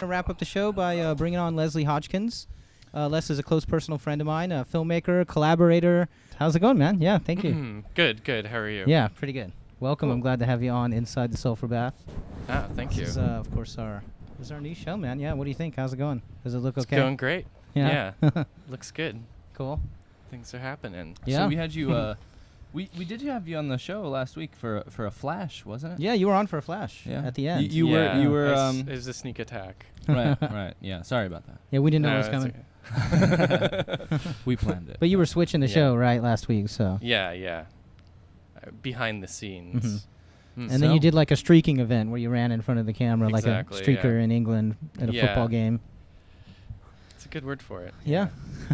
to wrap up the show by bringing on Leslie Hodgkins. Les is a close personal friend of mine, a filmmaker, collaborator. How's it going, man? Yeah, thank you. Good. How are you? Yeah, pretty good. Welcome. Cool. I'm glad to have you on Inside the Sulphurbath. Thank you. This is, of course, our new show, man. Yeah, what do you think? How's it going? Does it look okay? It's going great. Yeah. Looks good. Cool. Things are happening. Yeah. So we had you. We did have you on the show last week for a flash, wasn't it? Yeah, you were on for a flash at the end. You were. It was a sneak attack. Right. Yeah. Sorry about that. Yeah, we didn't know it was coming. We planned it. But you were switching the show, right, last week, so. Yeah. Behind the scenes. And then you did like a streaking event where you ran in front of the camera like a streaker in England at a football game. It's a good word for it. Yeah.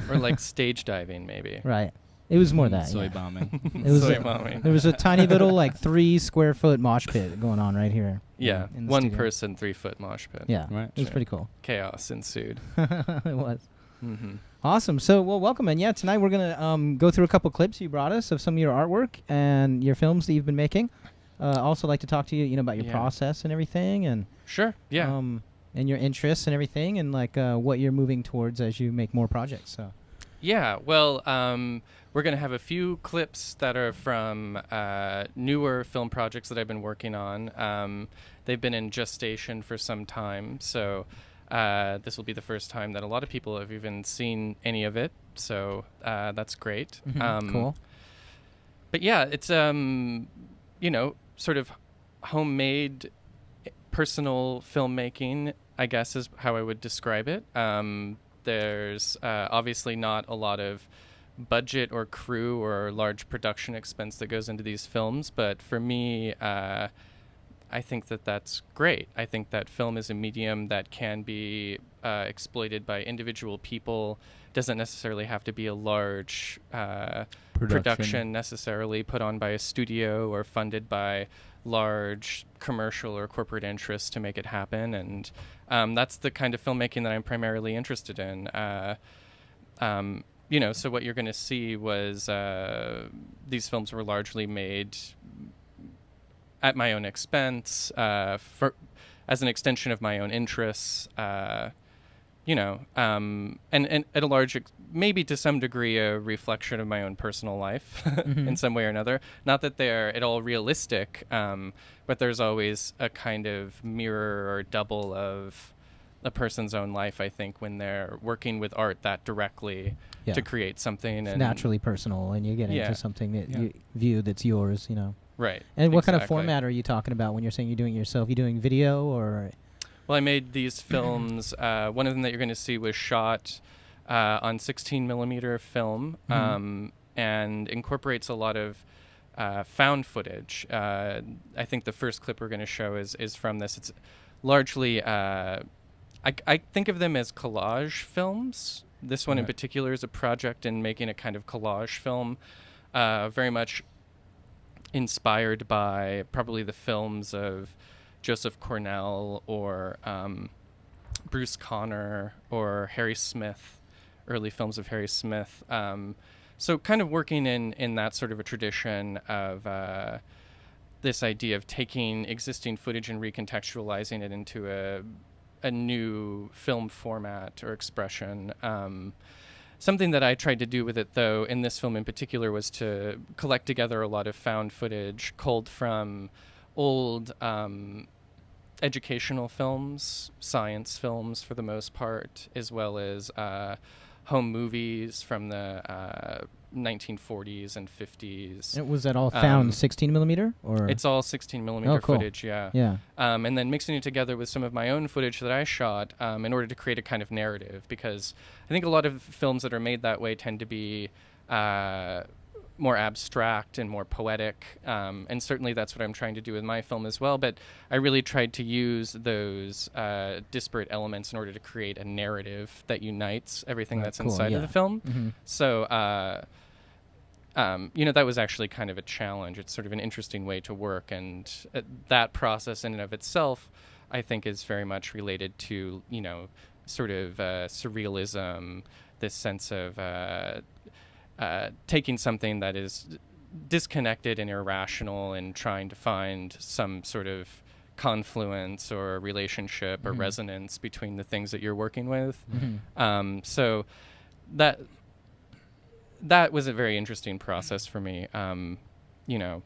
Or like stage diving, maybe. Right. It was more that. Soy bombing. It was Soy bombing. There was a tiny little like 3 square foot mosh pit going on right here. Yeah. In the 1 studio. person, 3 foot mosh pit. Yeah. Right. It was pretty cool. Chaos ensued. It was. Mm-hmm. Awesome. So, well, welcome. And yeah, tonight we're going to go through a couple clips you brought us of some of your artwork and your films that you've been making. Also like to talk to you, about your process and everything, and Sure. Yeah. and your interests and everything, and like what you're moving towards as you make more projects. So. Yeah. Well, we're going to have a few clips that are from newer film projects that I've been working on. They've been in gestation for some time, so this will be the first time that a lot of people have even seen any of it. So that's great. Cool. But yeah, it's sort of homemade personal filmmaking, I guess is how I would describe it. There's obviously not a lot of budget or crew or large production expense that goes into these films, but for me, I think that that's great. I think that film is a medium that can be exploited by individual people. Doesn't necessarily have to be a large production necessarily put on by a studio or funded by large commercial or corporate interests to make it happen. And that's the kind of filmmaking that I'm primarily interested in. So what you're going to see was these films were largely made at my own expense, as an extension of my own interests, and at a large, maybe to some degree, a reflection of my own personal life in some way or another. Not that they're at all realistic, but there's always a kind of mirror or double of a person's own life, I think, when they're working with art that directly to create something. It's and naturally personal, and you get into something that you view that's yours, Right. And what kind of format are you talking about when you're saying you're doing it yourself? You doing video or? Well, I made these films. One of them that you're going to see was shot on 16 millimeter film and incorporates a lot of found footage. I think the first clip we're going to show is from this. It's largely, I think of them as collage films. This one in particular is a project in making a kind of collage film, very much inspired by probably the films of Joseph Cornell or Bruce Conner or Harry Smith, early films of Harry Smith. So kind of working in that sort of a tradition of this idea of taking existing footage and recontextualizing it into a new film format or expression. Something that I tried to do with it, though, in this film in particular, was to collect together a lot of found footage culled from old educational films, science films for the most part, as well as home movies from the 1940s and 50s. Was that all found 16 millimeter? Or it's all 16 millimeter footage, yeah. And then mixing it together with some of my own footage that I shot in order to create a kind of narrative, because I think a lot of films that are made that way tend to be more abstract and more poetic, and certainly that's what I'm trying to do with my film as well, but I really tried to use those disparate elements in order to create a narrative that unites everything that's inside of the film. So that was actually kind of a challenge. It's sort of an interesting way to work, and that process in and of itself, I think, is very much related to, sort of surrealism, this sense of taking something that is disconnected and irrational and trying to find some sort of confluence or relationship or resonance between the things that you're working with. So that was a very interesting process for me. You know,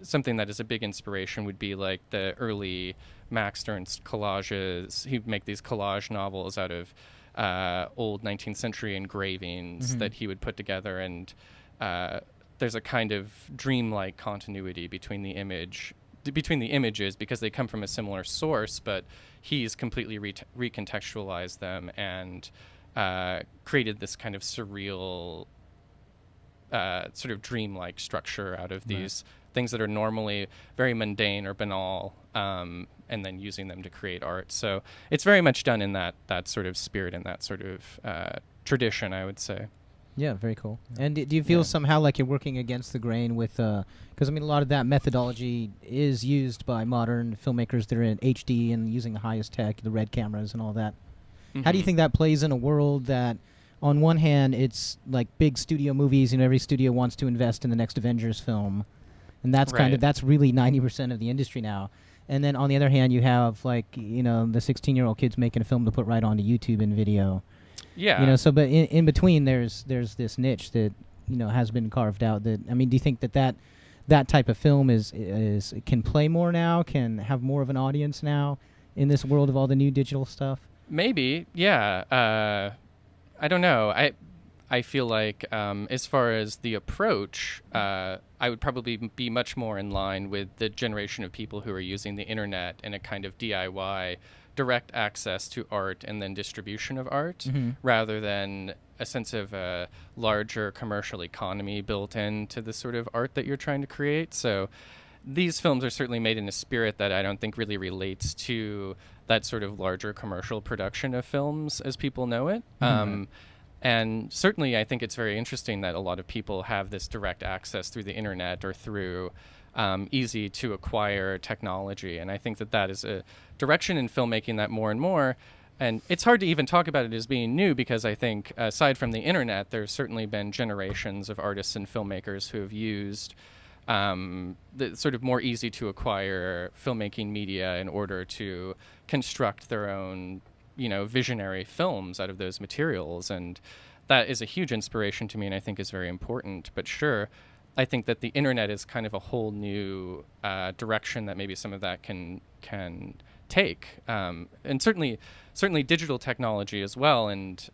something that is a big inspiration would be like the early Max Ernst collages. He'd make these collage novels out of old 19th century engravings that he would put together, and there's a kind of dreamlike continuity between the images because they come from a similar source, but he's completely recontextualized them and created this kind of surreal sort of dreamlike structure out of these things that are normally very mundane or banal, and then using them to create art. So it's very much done in that sort of spirit and that sort of tradition, I would say. Yeah, very cool. And do you feel somehow like you're working against the grain with, because I mean a lot of that methodology is used by modern filmmakers that are in HD and using the highest tech, the red cameras and all that. How do you think that plays in a world that, on one hand, it's like big studio movies, every studio wants to invest in the next Avengers film, and that's that's really 90% of the industry now. And then on the other hand, you have like, the 16-year-old kids making a film to put right onto YouTube and video. Yeah. So but in between there's this niche that, has been carved out. That, I mean, do you think that type of film is can play more now, can have more of an audience now in this world of all the new digital stuff? Maybe, yeah. I don't know. I feel like as far as the approach, I would probably be much more in line with the generation of people who are using the internet in a kind of DIY, direct access to art and then distribution of art, rather than a sense of a larger commercial economy built into the sort of art that you're trying to create. So these films are certainly made in a spirit that I don't think really relates to that sort of larger commercial production of films as people know it. And certainly I think it's very interesting that a lot of people have this direct access through the internet or through easy to acquire technology. And I think that is a direction in filmmaking that more and more, and it's hard to even talk about it as being new, because I think aside from the internet, there's certainly been generations of artists and filmmakers who have used the sort of more easy to acquire filmmaking media in order to construct their own, visionary films out of those materials. And that is a huge inspiration to me, and I think is very important. But sure, I think that the internet is kind of a whole new direction that maybe some of that can take, and certainly digital technology as well. And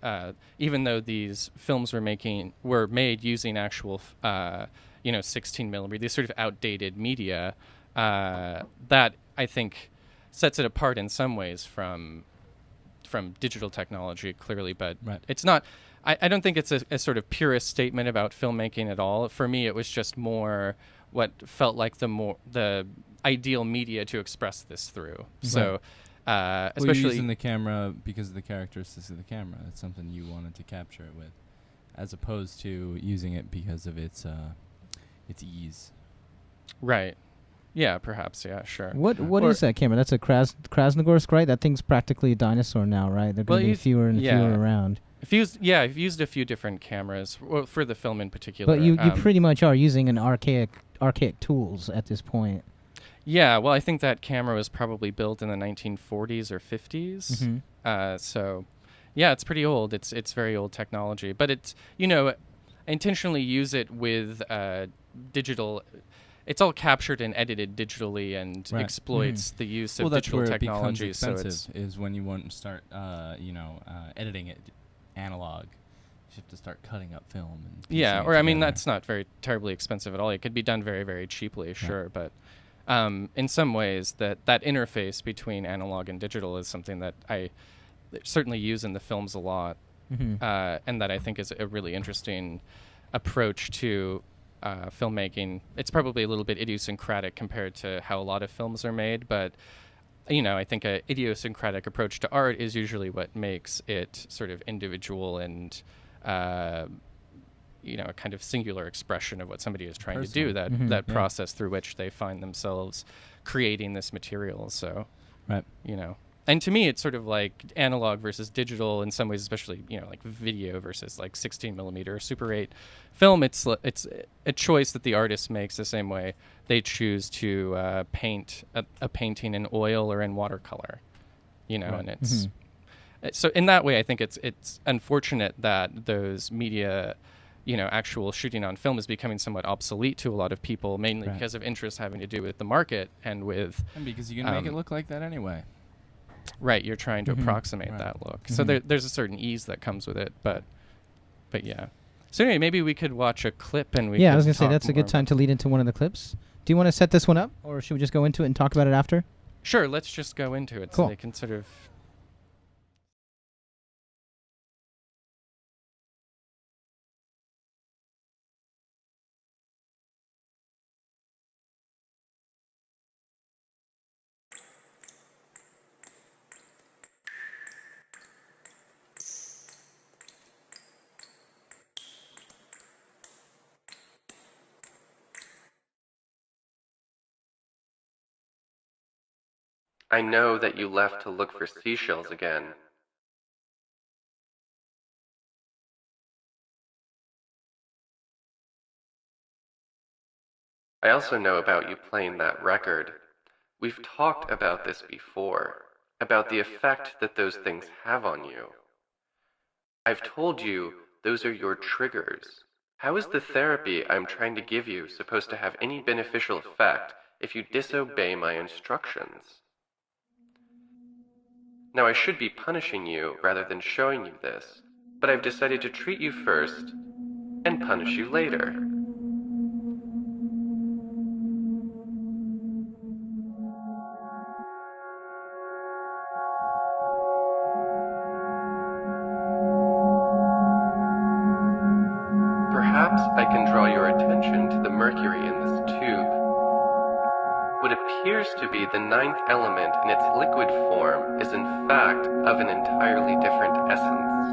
even though these films were made using actual 16 millimeter, these sort of outdated media, that I think sets it apart in some ways from digital technology, clearly. But it's not. I don't think it's a sort of purist statement about filmmaking at all. For me, it was just more what felt like the ideal media to express this through. So, especially you're using the camera because of the characteristics of the camera. It's something you wanted to capture it with, as opposed to using it because of its ease. Right. Yeah, perhaps. Yeah, sure. What is that camera? That's a Krasnogorsk, right? That thing's practically a dinosaur now, right? They're going to be fewer and fewer around. I've used a few different cameras for the film in particular. But you pretty much are using an archaic tools at this point. Yeah, well, I think that camera was probably built in the 1940s or 50s. So, yeah, it's pretty old. It's very old technology. But it's, I intentionally use it with digital. It's all captured and edited digitally and exploits the use of digital technology. That's where it becomes expensive, is when you want to start, editing it analog. You have to start cutting up film. And or I mean, that's not very terribly expensive at all. It could be done very, very cheaply, sure. But in some ways, that interface between analog and digital is something that I certainly use in the films a lot, and that I think is a really interesting approach to filmmaking. It's probably a little bit idiosyncratic compared to how a lot of films are made, but I think an idiosyncratic approach to art is usually what makes it sort of individual and a kind of singular expression of what somebody is trying to do, that process through which they find themselves creating this material. So, And to me, it's sort of like analog versus digital in some ways, especially, like video versus like 16 millimeter Super 8 film. It's a choice that the artist makes the same way they choose to paint a painting in oil or in watercolor, right. And it's so in that way, I think it's unfortunate that those media, actual shooting on film is becoming somewhat obsolete to a lot of people, mainly because of interests having to do with the market and because you can make it look like that anyway. Right, you're trying to approximate that look. So there's a certain ease that comes with it, but yeah. So anyway, maybe we could watch a clip and we. Yeah, I was gonna say that's a good time to lead into one of the clips. Do you want to set this one up, or should we just go into it and talk about it after? Sure, let's just go into it. Cool. So they can sort of. I know that you left to look for seashells again. I also know about you playing that record. We've talked about this before, about the effect that those things have on you. I've told you those are your triggers. How is the therapy I'm trying to give you supposed to have any beneficial effect if you disobey my instructions? Now, I should be punishing you rather than showing you this, but I've decided to treat you first and punish you later. Perhaps I can draw your attention to the mercury in this tube. What appears to be the ninth element in its liquid form is in fact of an entirely different essence.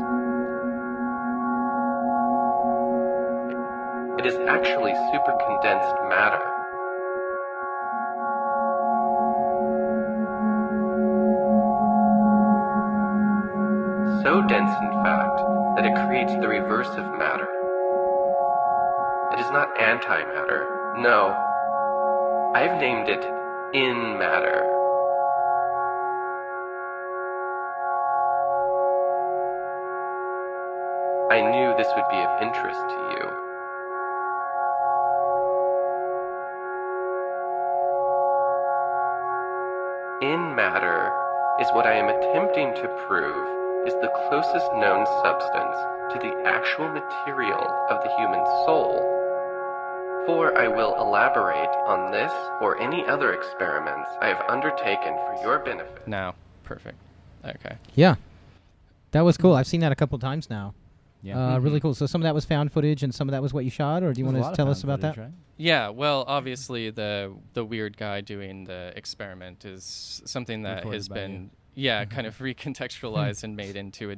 It is actually supercondensed matter. So dense, in fact, that it creates the reverse of matter. It is not antimatter, no. I've named it in matter. I knew this would be of interest to you. In matter is what I am attempting to prove is the closest known substance to the actual material of the human soul. For I will elaborate on this or any other experiments I have undertaken for your benefit. Now, perfect. Okay. Yeah, that was cool. I've seen that a couple times now. Yeah. Really cool. So some of that was found footage and some of that was what you shot, or do you want to tell us about that? Right? Yeah, well, obviously the weird guy doing the experiment is something that Recorded has by been you. kind of recontextualized and made into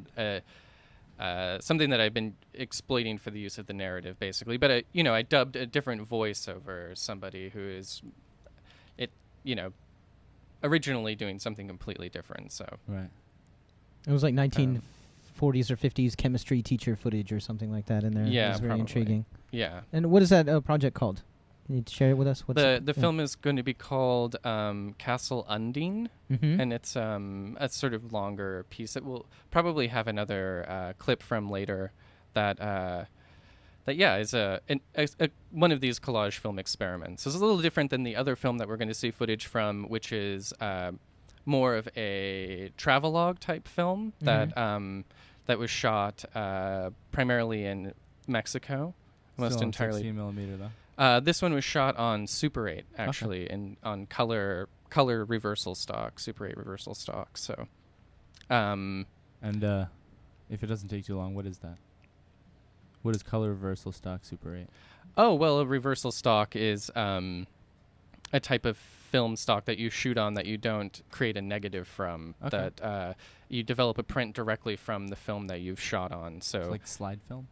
something that I've been exploiting for the use of the narrative, basically. But I dubbed a different voice over somebody who is, originally doing something completely different. So Right. It was like 1940s or 50s chemistry teacher footage or something like that in there. Yeah, it was very probably. intriguing. Yeah. And what is that project called? Can you share it with us? The film is going to be called Castle Undine, Mm-hmm. and it's a sort of longer piece that we'll probably have another clip from later that is one of these collage film experiments. It's a little different than the other film that we're going to see footage from, which is more of a travelogue type film that was shot primarily in Mexico, almost Still on entirely. 16 millimeter though. This one was shot on Super 8, actually, and on color reversal stock, Super 8 reversal stock. So, And if it doesn't take too long, what is that? What is color reversal stock Super 8? Oh, well, a reversal stock is a type of film stock that you shoot on that you don't create a negative from. Okay. That you develop a print directly from the film that you've shot on. So It's like slide film?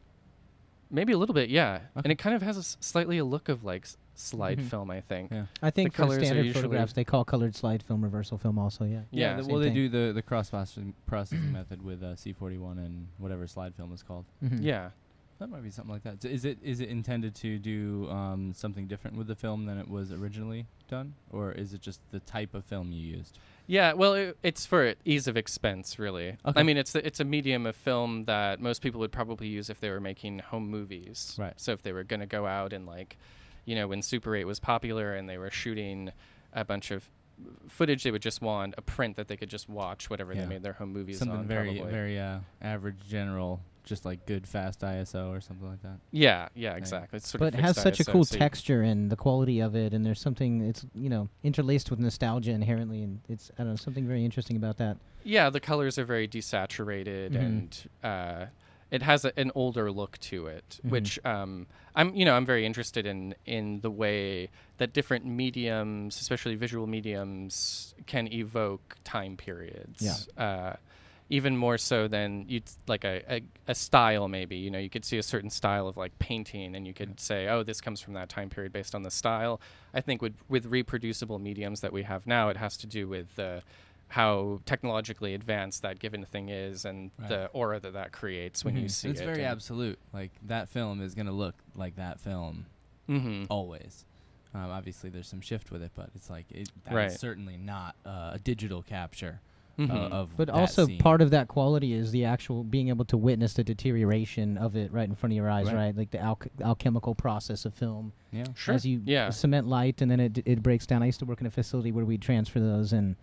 maybe a little bit, yeah. Okay. And it kind of has slightly a look of like slide film, I think. Yeah. I think The for colors are standard usually- photographs, they call colored slide film reversal film also, yeah. Yeah, well, same they thing. do the processing method with C41 and whatever slide film is called. Mhm. Yeah. That might be something like that. So is it intended to do something different with the film than it was originally done, or is it just the type of film you used? Yeah, well, it's for ease of expense, really. Okay. I mean, it's a medium of film that most people would probably use if they were making home movies. Right. So if they were going to go out and, like, you know, when Super 8 was popular and they were shooting a bunch of footage, they would just want a print that they could just watch whatever they Yeah. made their home movies Something on. very probably. very average general, just like good fast ISO or something like that. Yeah, exactly. It's sort But of it has fixed such a ISO, cool so you- texture and the quality of it, and there's something, it's, you know, interlaced with nostalgia inherently, and it's, I don't know, something very interesting about that. Yeah, the colors are very desaturated, Mhm. and it has an older look to it, Mhm. which I'm very interested in the way that different mediums, especially visual mediums, can evoke time periods. Yeah. Even more so than you'd like a style, maybe. You know, you could see a certain style of like painting, and you could say, oh, this comes from that time period based on the style. I think with reproducible mediums that we have now, it has to do with how technologically advanced that given thing is, and Right. the aura that creates when you Mhm. see It's it. very absolute. Like that film is gonna look like that film Mm-hmm. always. Obviously, there's some shift with it, but it's like that Right. is certainly not a digital capture Mm-hmm. of. But that also scene. part of that quality is the actual being able to witness the deterioration of it right in front of your eyes, Right. right? Like the alchemical process of film. Yeah. Sure. As you Yeah. cement light, and then it breaks down. I used to work in a facility where we'd transfer those, and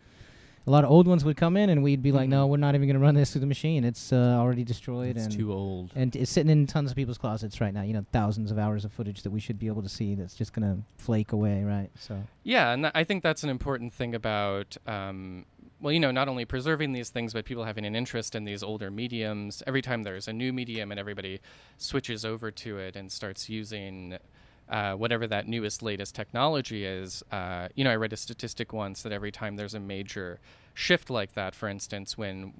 a lot of old ones would come in, and we'd be like, Mhm. no, we're not even going to run this through the machine. It's already destroyed. It's and too old. And it's sitting in tons of people's closets right now. You know, thousands of hours of footage that we should be able to see that's just going to flake away, right? So. Yeah, and I think that's an important thing about, well, you know, not only preserving these things, but people having an interest in these older mediums. Every time there's a new medium and everybody switches over to it and starts using whatever that newest, latest technology is, you know, I read a statistic once that every time there's a major shift like that, for instance, when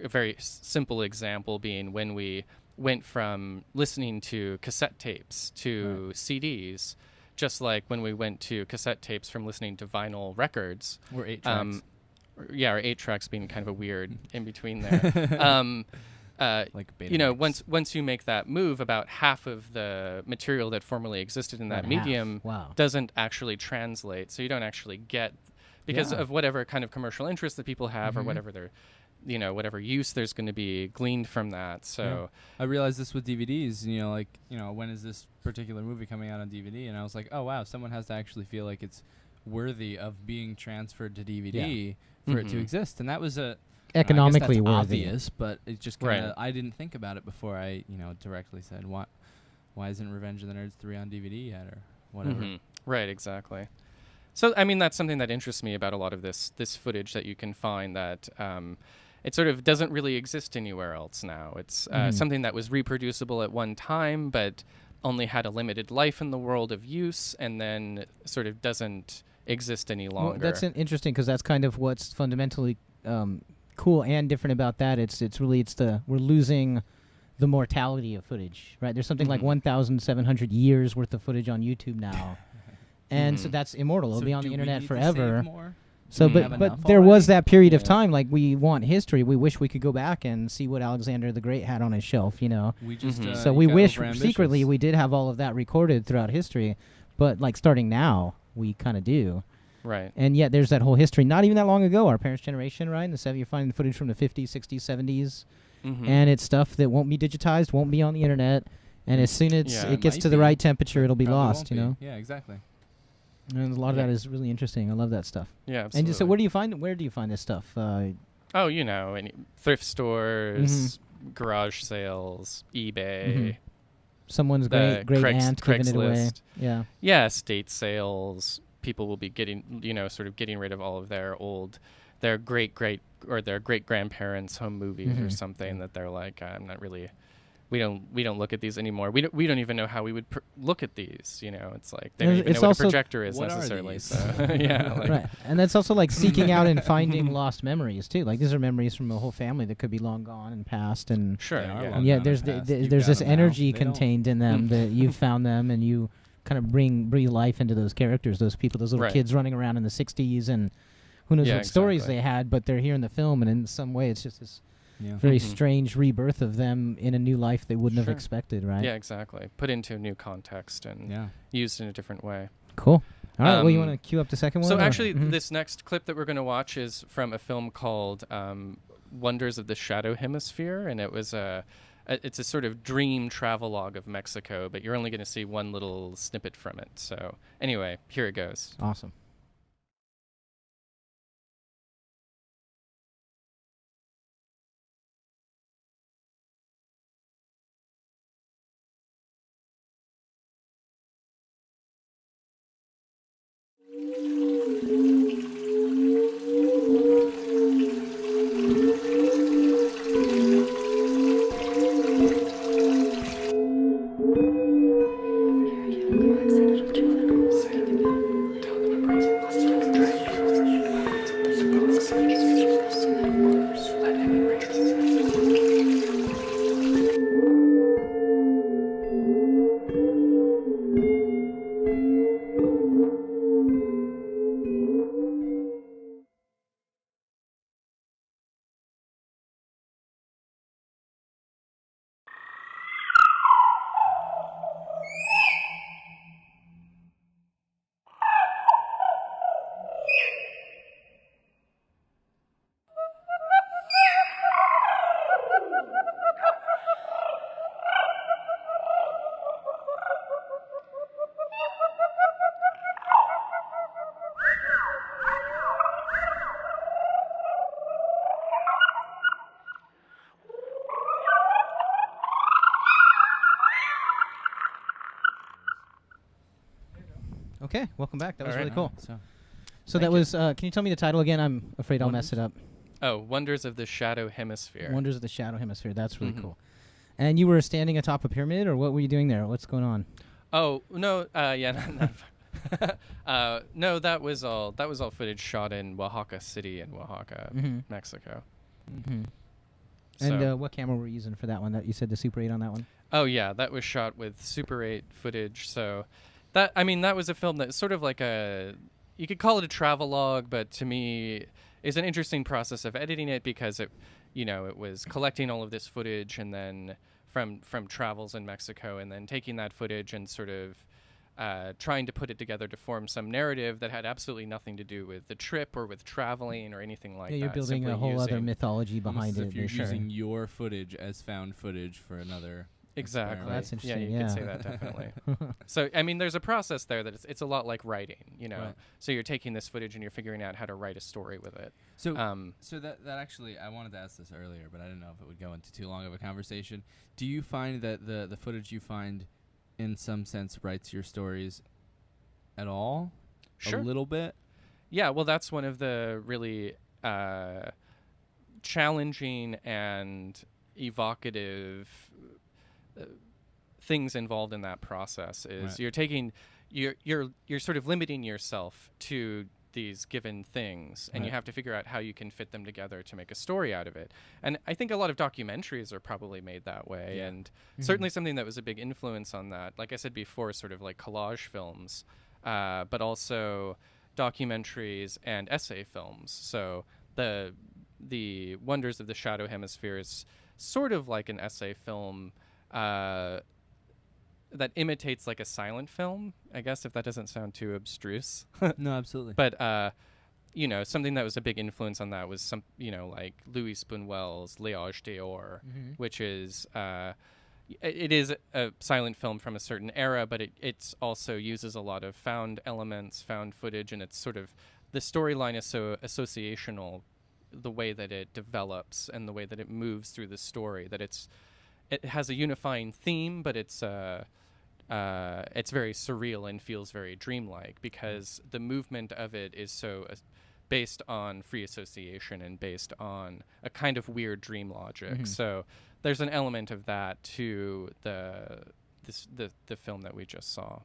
a very simple example being when we went from listening to cassette tapes to CDs, just like when we went to cassette tapes from listening to vinyl records. Or 8 tracks. Or 8 tracks being kind of a weird in between there. Like beta You know, mix. once you make that move, about half of the material that formerly existed in that About half. medium Wow. doesn't actually translate. So you don't actually get, because Yeah. of whatever kind of commercial interest that people have, or Mhm. whatever their, you know, whatever use there's going to be gleaned from that. So I realized this with DVDs. You know, like, you know, when is this particular movie coming out on DVD? And I was like, oh wow, someone has to actually feel like it's worthy of being transferred to DVD for it to Mhm. exist. And that was a Economically I guess that's worthy. obvious, but it just Right. kind of I didn't think about it before I, you know, directly said, why isn't Revenge of the Nerds 3 on DVD yet, or whatever. Mhm. Right, exactly. So, I mean, that's something that interests me about a lot of this footage that you can find, that it sort of doesn't really exist anywhere else now. It's Mhm. something that was reproducible at one time, but only had a limited life in the world of use, and then sort of doesn't exist any longer. Well, that's interesting because that's kind of what's fundamentally cool and different about that. We're losing the mortality of footage, right? There's something like Mhm. 1,700 years worth of footage on YouTube now, and so Mhm. that's immortal. It'll So be on do the we internet need to forever. save more? So, Mm. but Have but enough there was already? that period of Yeah. time. Like, we want history. We wish we could go back and see what Alexander the Great had on his shelf. You know. We just Mhm. So you we got wish overambitious. secretly we did have all of that recorded throughout history, but like starting now, we kind of do. Right. And yet there's that whole history, not even that long ago, our parents' generation, right? In the 70s, you're finding footage from the 50s, 60s, 70s, Mhm. and it's stuff that won't be digitized, won't be on the internet, and as soon as Yeah, it it gets might to the be, right temperature, it'll be Probably lost, won't you be. know? Yeah, exactly. And a lot of Yeah. that is really interesting. I love that stuff. Yeah, absolutely. And so where do you find this stuff? Oh, you know, any thrift stores, garage sales, eBay. Mhm. Someone's The great Craigs- aunt giving it away. Craigslist. Yeah. Yeah, estate sales. People will be getting rid of all of their great or their great grandparents' home movies or Mhm. something that they're like, I'm not really. We don't look at these anymore. We don't even know how we would look at these. You know, it's like they don't even It's know what a also- projector is What are necessarily. these? So yeah, like, Right. And that's also like seeking out and finding lost memories too. Like these are memories from a whole family that could be long gone and past, and sure. They are Yeah. long and yet gone there's and past. You've there's got this them now. energy They don't. contained in them that you found them and you kind of breathe life into those characters, those people, those little Right. kids running around in the 60s, and who knows Yeah, what stories exactly. they had, but they're here in the film, and in some way it's just this Yeah. very Mhm. strange rebirth of them in a new life they wouldn't have Sure. expected, right? Yeah, exactly. Put into a new context and Yeah. used in a different way. Cool. All right, well, you Um, want to cue up the second one? So or- actually, Mhm. this next clip that we're going to watch is from a film called Wonders of the Shadow Hemisphere, and it's a sort of dream travelogue of Mexico, but you're only going to see one little snippet from it. So anyway, here it goes. Awesome. Okay, welcome back. That was All right. really cool. So So Thank that you. was, can you tell me the title again? I'm afraid I'll mess it up. Oh, Wonders of the Shadow Hemisphere. Wonders of the Shadow Hemisphere. That's really Mhm. cool. And you were standing atop a pyramid, or what were you doing there? What's going on? Oh no, yeah, no, that was all footage shot in Oaxaca City in Oaxaca, Mm-hmm. Mexico. Mm-hmm. So, And what camera were you using for that one? That you said the Super 8 on that one? oh yeah, that was shot with Super 8 footage. So that was a film that's sort of like you could call it a travelogue, but to me, is an interesting process of editing it because it was collecting all of this footage and then from travels in Mexico and then taking that footage and sort of trying to put it together to form some narrative that had absolutely nothing to do with the trip or with traveling or anything like that. Yeah, you're building Simply a whole other using- mythology behind almost as it. if you're for sure. using your footage as found footage for another. Exactly. experiment. That's interesting, Yeah, you could yeah. say that definitely. So, I mean, there's a process there that it's a lot like writing, Right. So you're taking this footage and you're figuring out how to write a story with it. So Um, So that actually, I wanted to ask this earlier, but I didn't know if it would go into too long of a conversation. Do you find that the footage you find, in some sense, writes your stories at all? Sure. A little bit? Yeah, well, that's one of the really challenging and evocative things involved in that process. Is Right. you're taking, you're sort of limiting yourself to these given things, and you Right. have to figure out how you can fit them together to make a story out of it. And I think a lot of documentaries are probably made that way, Yeah. and certainly something that was a big influence on that, like I said before, sort of like collage films, but also documentaries and essay films. So the Wonders of the Shadow Hemisphere is sort of like an essay film that imitates like a silent film, I guess, if that doesn't sound too abstruse. No, absolutely. But something that was a big influence on that was some, like Louis Buñuel's L'Âge d'Or, Mhm. which is it is a silent film from a certain era, but it's also uses a lot of found elements, found footage, and it's sort of the storyline is so associational, the way that it develops and the way that it moves through the story, that it has a unifying theme, but it's very surreal and feels very dreamlike because the movement of it is so based on free association and based on a kind of weird dream logic. Mhm. So there's an element of that to the film that we just saw.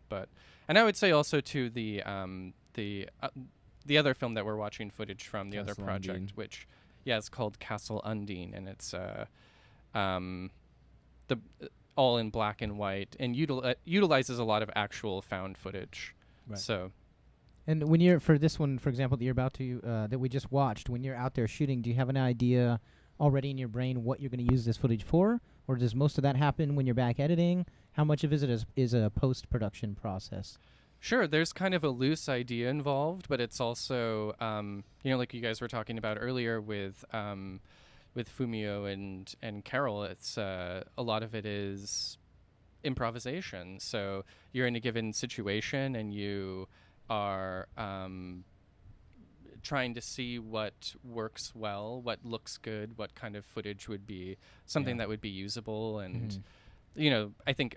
And I would say also to the other film that we're watching footage from, the other Castle project, Undine. which is called Castle Undine, and it's all in black and white, and utilizes a lot of actual found footage. Right. So, And when you're, for this one, for example, that you're about to, that we just watched, when you're out there shooting, do you have an idea already in your brain what you're going to use this footage for? Or does most of that happen when you're back editing? How much of it is a post-production process? sure, there's kind of a loose idea involved, but it's also, like you guys were talking about earlier with Fumio and Carol, it's a lot of it is improvisation. So you're in a given situation and you are trying to see what works well, what looks good, what kind of footage would be something that would be usable. And, I think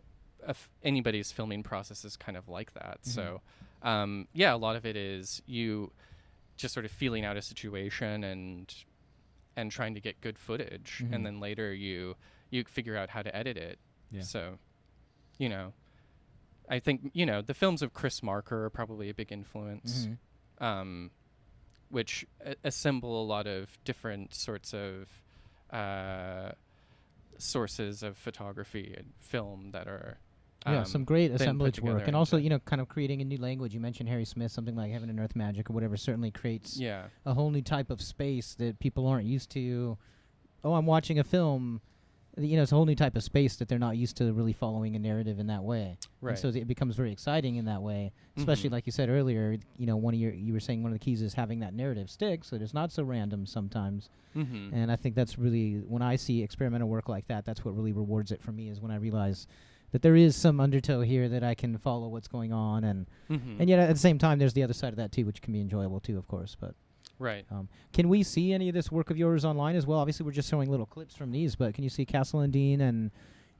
anybody's filming process is kind of like that. So, a lot of it is you just sort of feeling out a situation and trying to get good footage. And then later you figure out how to edit it. Yeah. So, I think, the films of Chris Marker are probably a big influence, which assemble a lot of different sorts of sources of photography and film that are some great then put assemblage together work. And also, into- kind of creating a new language. You mentioned Harry Smith, something like Heaven and Earth Magic or whatever certainly creates Yeah. a whole new type of space that people aren't used to. Oh, I'm watching a film. It's a whole new type of space that they're not used to really following a narrative in that way. Right. And so it becomes very exciting in that way, especially like you said earlier, you were saying one of the keys is having that narrative stick so that it's not so random sometimes. And I think that's really, when I see experimental work like that, that's what really rewards it for me, is when I realize that there is some undertow here that I can follow what's going on. And yet at the same time, there's the other side of that too, which can be enjoyable too, of course. But Right. can we see any of this work of yours online as well? Obviously, we're just showing little clips from these, but can you see Castle and Dean and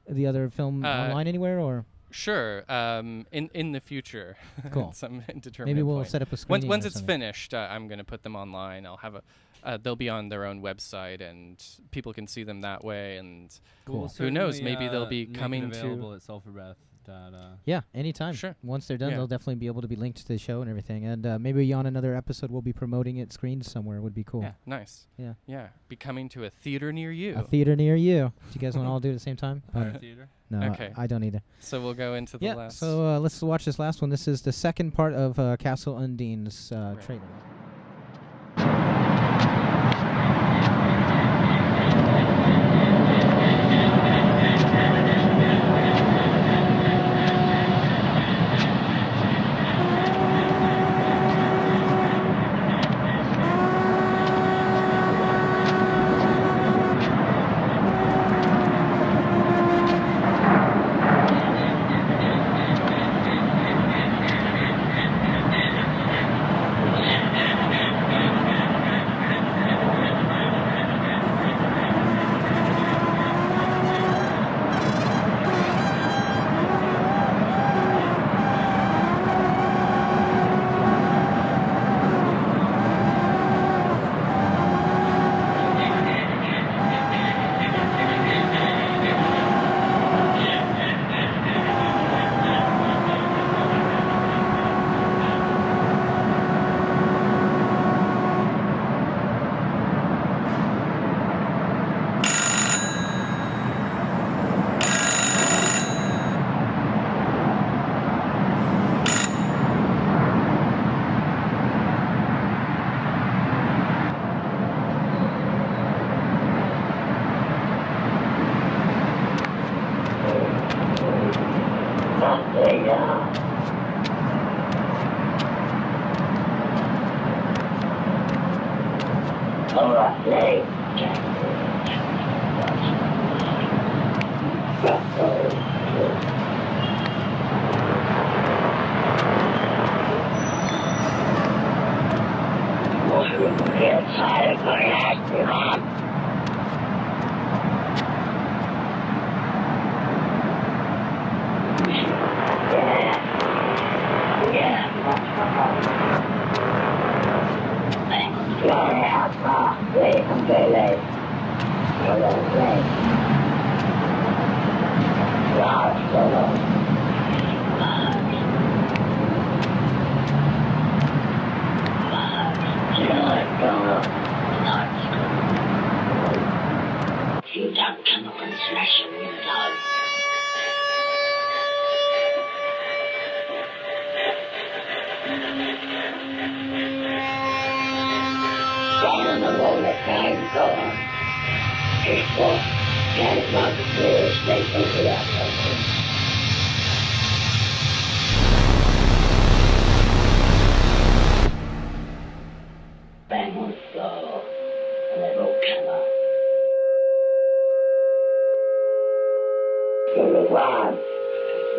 the other film online anywhere? Or Sure. In the future. Cool. Some indeterminate maybe we'll point. set up a screening. Once or it's something. finished, I'm going to put them online. I'll have they'll be on their own website, and people can see them that way. And Cool. who knows? Maybe they'll be make coming it available to. at Sulphurbath. Yeah, anytime. Sure. Once they're done, Yeah. they'll definitely be able to be linked to the show and everything. And maybe on another episode, we'll be promoting it screened somewhere. Would be cool. Yeah. Nice. Yeah. Yeah. Be coming to a theater near you. A theater near you. Do you guys want to all do it at the same time? Theater. No, Okay. I don't either. So we'll go into the Yeah. last. So let's watch this last one. This is the second part of Castle Undine's Right. trailer.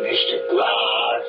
Mr. Glass.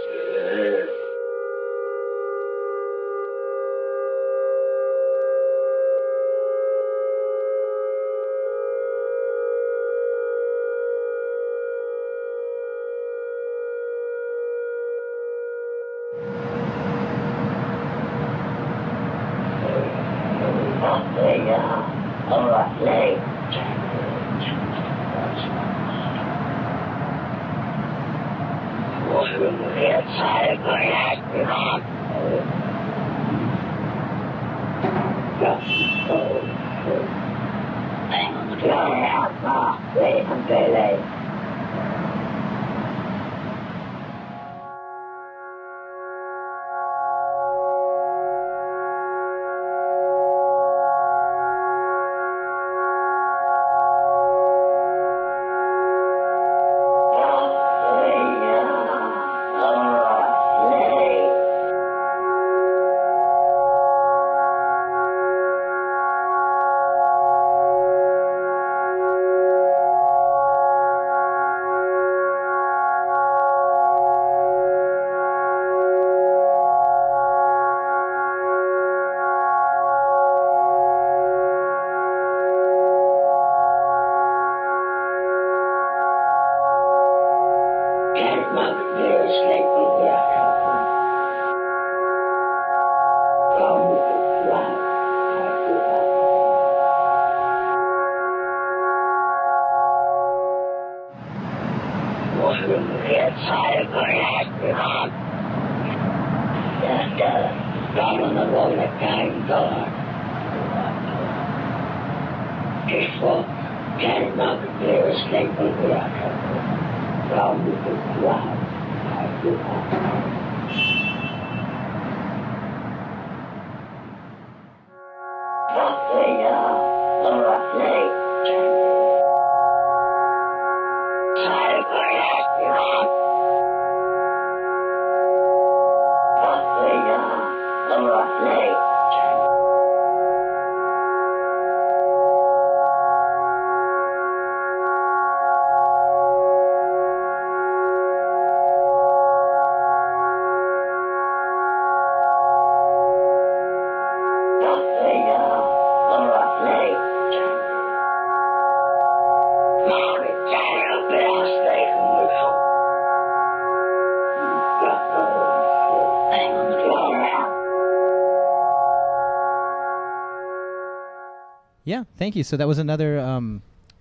Yeah, thank you. So that was another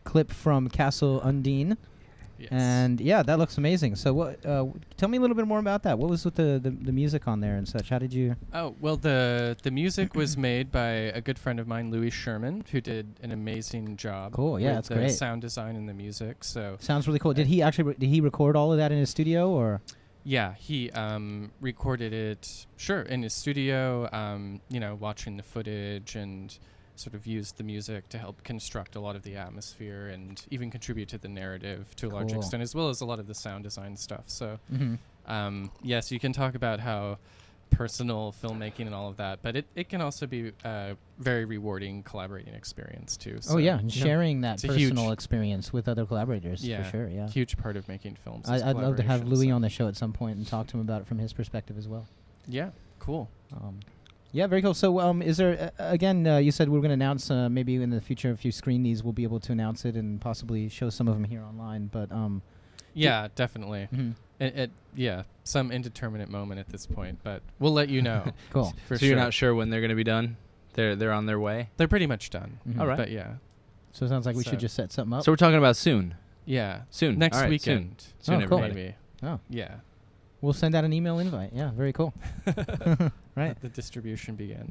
clip from Castle Undine. Yes. And yeah, that looks amazing. So what? Tell me a little bit more about that. What was with the music on there and such? How did you? Oh, well, the music was made by a good friend of mine, Louis Sherman, who did an amazing job. Cool. Yeah, with that's the great. sound design and the music. So Sounds really cool. Did he actually did he record all of that in his studio or? yeah, he recorded it, sure, in his studio. Watching the footage and sort of used the music to help construct a lot of the atmosphere and even contribute to the narrative to a large Cool. extent, as well as a lot of the sound design stuff. So, Mm-hmm. yes, you can talk about how personal filmmaking and all of that, but it can also be a very rewarding collaborating experience too. So, Oh yeah, and sharing that it's a personal huge- experience with other collaborators yeah, for sure. Yeah, huge part of making films. is I'd love to have collaboration, Louis so- on the show at some point and talk to him about it from his perspective as well. Yeah, cool. Yeah, very cool. So, is there again? You said we were going to announce maybe in the future if you screen these, we'll be able to announce it and possibly show some of them here online. But Yeah, definitely. mhm. Yeah, some indeterminate moment at this point, but we'll let you know. Cool. For So sure. you're not sure when they're going to be done? They're on their way? They're pretty much done. Mhm. All right. But yeah. So it sounds like we So- should just set something up. So we're talking about soon. Yeah. Soon. Next All right, weekend. Soon, Oh, cool. everybody. Maybe. Oh, Yeah. we'll send out an email invite. Yeah, very cool. Right. The distribution began.